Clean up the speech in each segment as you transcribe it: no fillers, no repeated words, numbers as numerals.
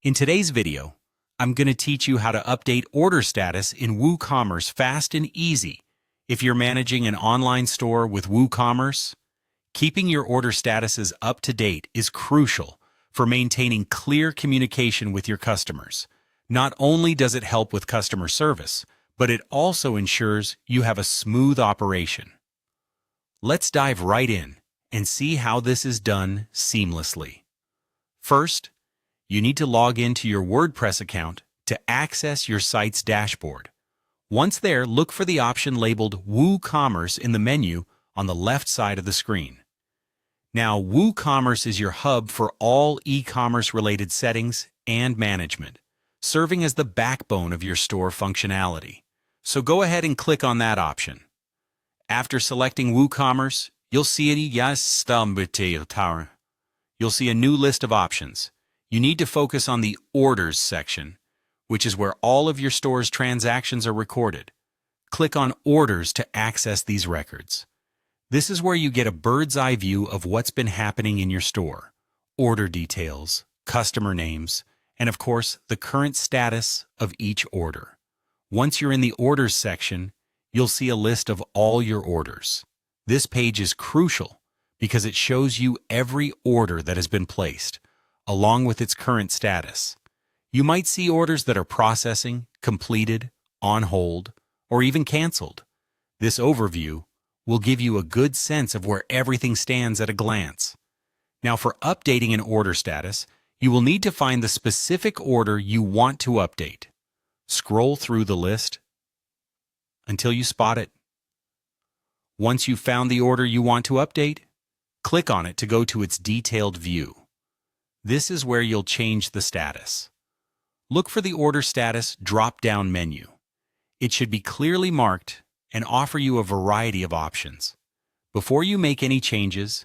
In today's video, I'm going to teach you how to update order status in WooCommerce fast and easy. If you're managing an online store with WooCommerce, keeping your order statuses up to date is crucial for maintaining clear communication with your customers. Not only does it help with customer service, but it also ensures you have a smooth operation. Let's dive right in and see how this is done seamlessly. First, you need to log into your WordPress account to access your site's dashboard. Once there, look for the option labeled WooCommerce in the menu on the left side of the screen. Now, WooCommerce is your hub for all e-commerce related settings and management, serving as the backbone of your store functionality. So go ahead and click on that option. After selecting WooCommerce, you'll see a new list of options. You need to focus on the Orders section, which is where all of your store's transactions are recorded. Click on Orders to access these records. This is where you get a bird's-eye view of what's been happening in your store, order details, customer names, and of course, the current status of each order. Once you're in the Orders section, you'll see a list of all your orders. This page is crucial because it shows you every order that has been placed, along with its current status. You might see orders that are processing, completed, on hold, or even canceled. This overview will give you a good sense of where everything stands at a glance. Now, for updating an order status, you will need to find the specific order you want to update. Scroll through the list until you spot it. Once you've found the order you want to update, click on it to go to its detailed view. This is where you'll change the status. Look for the Order Status drop-down menu. It should be clearly marked and offer you a variety of options. Before you make any changes,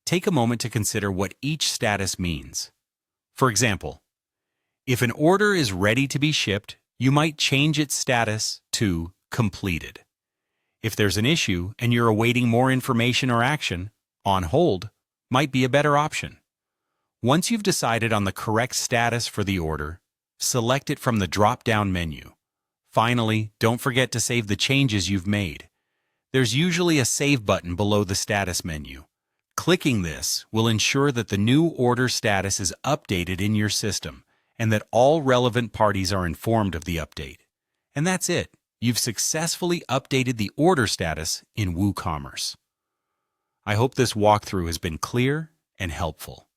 take a moment to consider what each status means. For example, if an order is ready to be shipped, you might change its status to completed. If there's an issue and you're awaiting more information or action, on hold might be a better option. Once you've decided on the correct status for the order, select it from the drop-down menu. Finally, don't forget to save the changes you've made. There's usually a Save button below the status menu. Clicking this will ensure that the new order status is updated in your system and that all relevant parties are informed of the update. And that's it. You've successfully updated the order status in WooCommerce. I hope this walkthrough has been clear and helpful.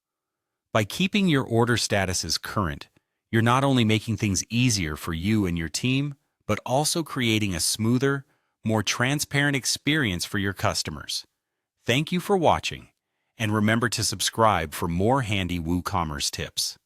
By keeping your order statuses current, you're not only making things easier for you and your team, but also creating a smoother, more transparent experience for your customers. Thank you for watching, and remember to subscribe for more handy WooCommerce tips.